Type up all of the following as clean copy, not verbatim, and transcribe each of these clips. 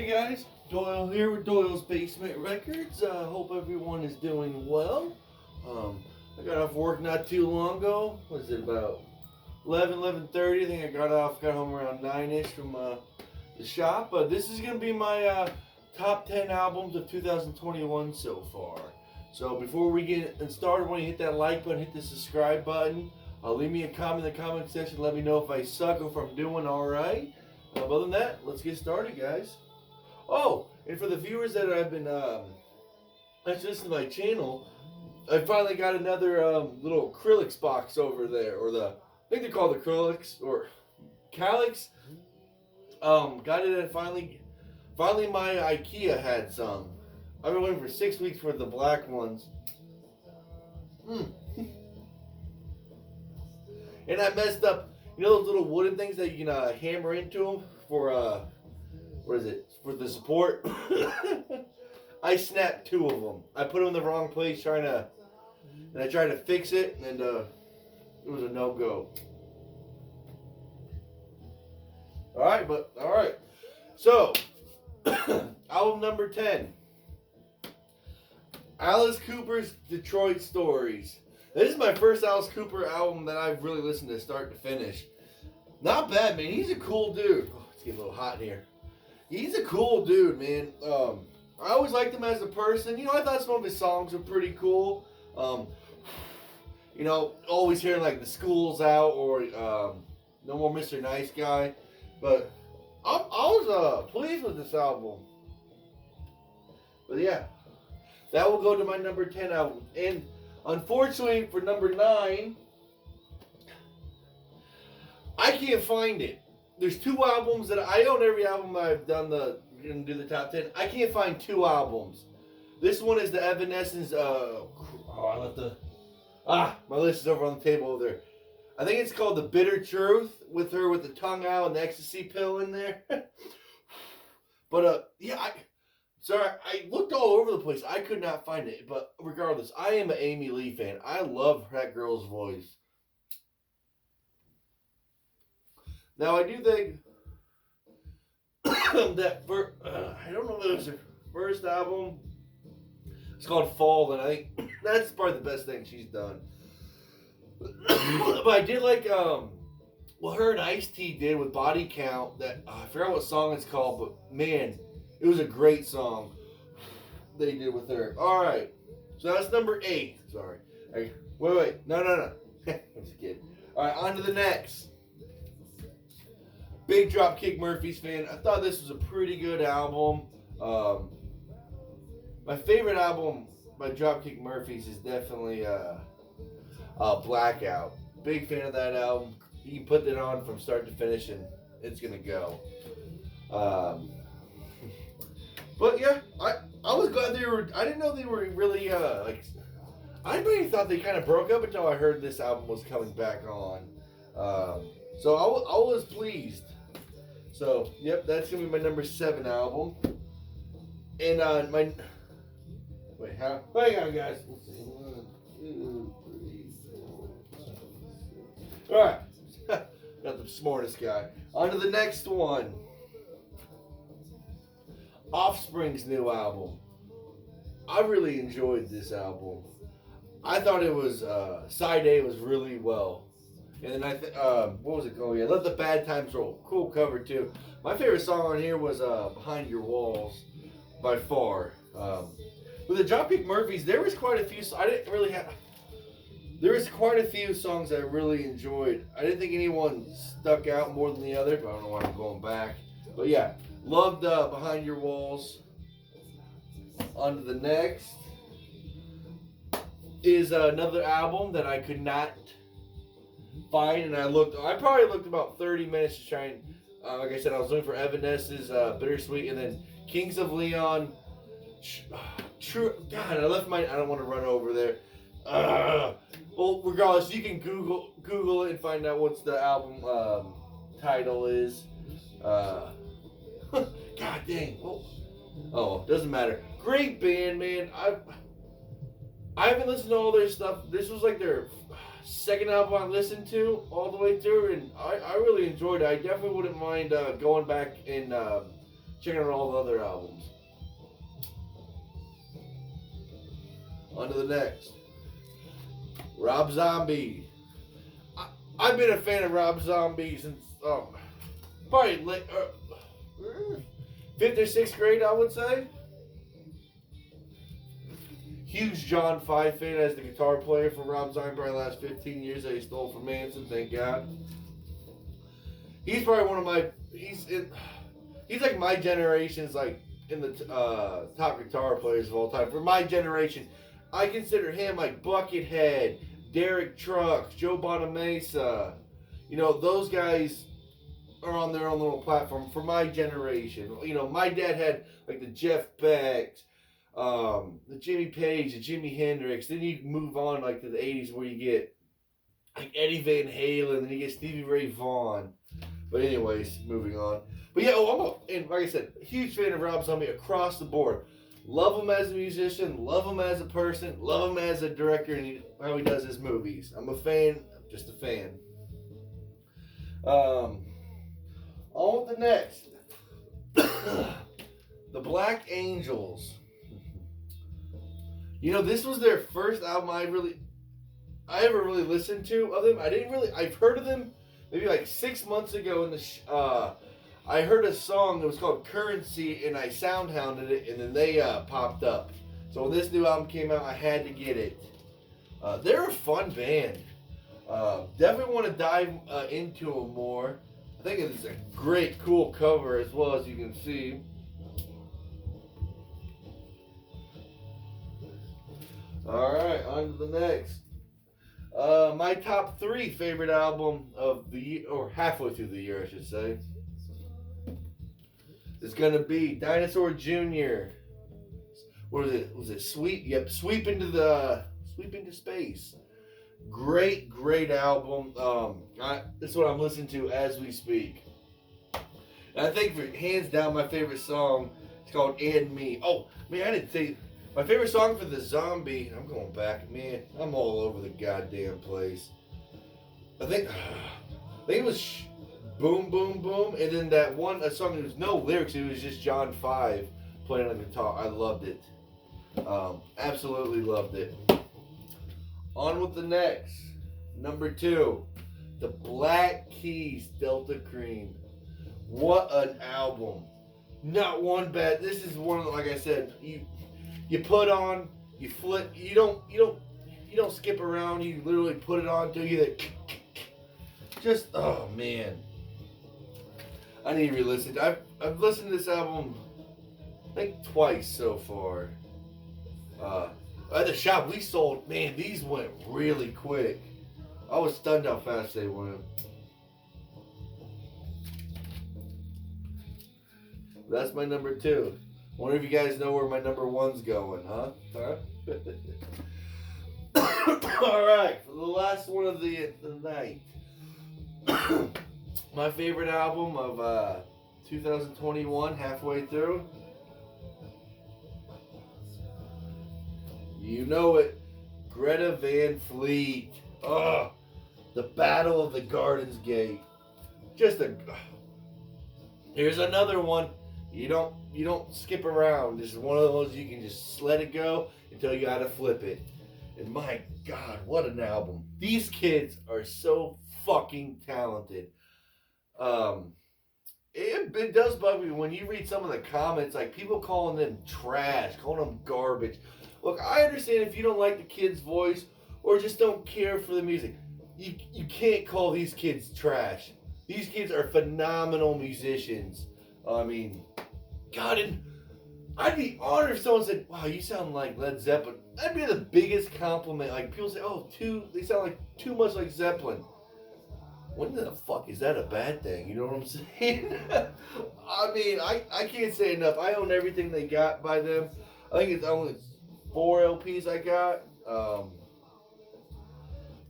Hey guys, Doyle here with Doyle's Basement Records. Hope everyone is doing well. I got off work not too long ago. Was it about 11:30? I think I got home around 9ish from the shop. This is gonna be my top 10 albums of 2021 so far. So before we get started, I want you to hit that like button, hit the subscribe button. Leave me a comment in the comment section. Let me know if I suck or if I'm doing all right. Other than that, let's get started, guys. Oh, and for the viewers that have been that's listening to my channel, I finally got another little Acrylics box over there, or I think they're called Acrylics or Calyx. Got it at finally my IKEA had some. I've been waiting for 6 weeks for the black ones. And I messed up, you know those little wooden things that you can hammer into them for what is it? For the support. I snapped 2 of them. I put them in the wrong place and I tried to fix it, and it was a no-go. All right. So, album number 10. Alice Cooper's Detroit Stories. This is my first Alice Cooper album that I've really listened to start to finish. Not bad, man. He's a cool dude. Oh, it's getting a little hot in here. He's a cool dude, man. I always liked him as a person. You know, I thought some of his songs were pretty cool. You know, always hearing like The School's Out or No More Mr. Nice Guy. But I was pleased with this album. But yeah, that will go to my number 10 album. And unfortunately for number 9, I can't find it. There's 2 albums that I own every album I've done gonna do the top 10. I can't find 2 albums. This one is the Evanescence. My list is over on the table over there. I think it's called The Bitter Truth with her with the tongue out and the ecstasy pill in there. But yeah, I looked all over the place. I could not find it. But regardless, I am an Amy Lee fan. I love that girl's voice. Now, I do think that I don't know if it was her first album. It's called Fall, and I think that's probably the best thing she's done. But I did like what her and Ice-T did with Body Count. That I forgot what song it's called, but man, it was a great song they did with her. All right, so that's number 8. Sorry, wait, no. I'm just kidding. All right, on to the next. Big Dropkick Murphys fan. I thought this was a pretty good album. My favorite album by Dropkick Murphys is definitely Blackout. Big fan of that album. You can put that on from start to finish and it's gonna go. But yeah, I was glad they were. I didn't know they were really like. I really thought they kind of broke up until I heard this album was coming back on. So I was pleased. So, yep, that's going to be my number 7 album. And hang on, guys. Let's see. 1, 2, 3, 4. Alright. Not the smartest guy. On to the next one. Offspring's new album. I really enjoyed this album. I thought it was, Side A was really well. And then what was it called? Yeah, Let the Bad Times Roll. Cool cover too. My favorite song on here was Behind Your Walls, by far. With the Dropkick Murphys, there was quite a few. There was quite a few songs I really enjoyed. I didn't think anyone stuck out more than the other, but I don't know why I'm going back. But yeah, loved Behind Your Walls. On to the next is another album that I could not find, and I probably looked about 30 minutes to try and like I said, I was looking for Evanescence's Bittersweet, and then Kings of Leon. True, God, I don't want to run over there. Well, regardless, you can Google it and find out what's the album title is. God dang. Oh, doesn't matter. Great band, man. I haven't listened to all their stuff. This was like their second album I listened to all the way through, and I really enjoyed it. I definitely wouldn't mind going back and check out all the other albums. On to the next. Rob Zombie. I've been a fan of Rob Zombie since probably late, 5th or 6th grade, I would say. Huge John 5 fan as the guitar player for Rob Zombie for the last 15 years that he stole from Manson, thank God. He's probably one of my, he's like my generation's like in the top guitar players of all time. For my generation, I consider him like Buckethead, Derek Trucks, Joe Bonamassa. You know, those guys are on their own little platform for my generation. You know, my dad had like the Jeff Becks, the Jimmy Page, the Jimi Hendrix. Then you move on like to the 80s where you get like Eddie Van Halen, and you get Stevie Ray Vaughan. But anyways, moving on. But yeah, and like I said, huge fan of Rob Zombie across the board. Love him as a musician, love him as a person, love him as a director, and how he does his movies. I'm a fan, just a fan. On with the next. The Black Angels. You know, this was their first album I ever really listened to of them. I've heard of them maybe like 6 months ago in the I heard a song that was called Currency, and I soundhounded it, and then they popped up. So when this new album came out, I had to get it. They're a fun band. Definitely want to dive into them more. I think it's a great, cool cover as well, as you can see. Alright, on to the next. My top 3 favorite album of the year, or halfway through the year, I should say. It's gonna be Dinosaur Jr. What was it? Was it Sweep? Yep, Sweep into Space. Great album. This is what I'm listening to as we speak. And I think for hands down my favorite song is called "And Me." Oh man, I didn't say my favorite song for the Zombie. I'm going back, man. I'm all over the goddamn place. I think it was Boom Boom Boom, and then that one a song that was no lyrics. It was just John 5 playing on the guitar. I loved it. Absolutely loved it. On with the next. Number 2, the Black Keys, Delta Cream. What an album! Not one bad. This is one of the, like I said, you put on, you flip. You don't skip around. You literally put it on till you just oh man. I need to re-listen. I've listened to this album I think twice so far. At the shop we sold, man, these went really quick. I was stunned how fast they went. That's my number 2. Wonder if you guys know where my number 1's going, huh? Alright, for the last one of the night. My favorite album of 2021, halfway through. You know it. Greta Van Fleet. Oh, the Battle of the Gardens Gate. Here's another one. You don't skip around. This is one of those you can just let it go until you gotta flip it. And my God, what an album. These kids are so fucking talented. It does bug me when you read some of the comments, like people calling them trash, calling them garbage. Look, I understand if you don't like the kid's voice or just don't care for the music. You can't call these kids trash. These kids are phenomenal musicians. I mean, God, and I'd be honored if someone said, "Wow, you sound like Led Zeppelin." That'd be the biggest compliment. Like people say, "Oh, they sound like too much like Zeppelin." When the fuck is that a bad thing? You know what I'm saying? I mean, I can't say enough. I own everything they got by them. I think it's only 4 LPs I got.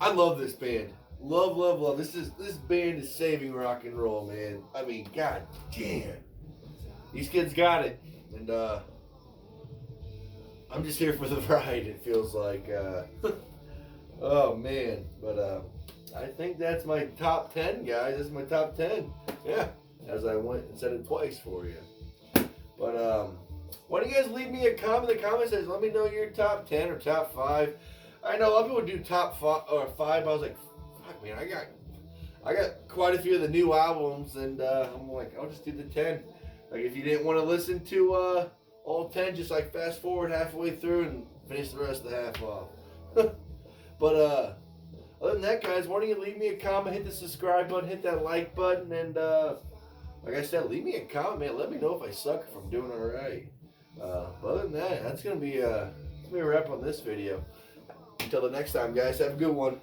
I love this band. Love. This band is saving rock and roll, man. I mean, God damn. These kids got it. And I'm just here for the ride, it feels like. Oh, man. But I think that's my top 10, guys. That's my top 10. Yeah. As I went and said it twice for you. But why don't you guys leave me a comment in the comments? Says let me know your top 10 or top 5. I know a lot of people do top 5. I was like, fuck man, I got quite a few of the new albums, and I'm like, I'll just do the 10. Like if you didn't want to listen to all 10, just like fast forward halfway through and finish the rest of the half off. But other than that, guys, why don't you leave me a comment, hit the subscribe button, hit that like button, and like I said, leave me a comment, man. Let me know if I suck, if I'm doing all right. But other than that, that's gonna be a wrap on this video. Until the next time, guys, have a good one.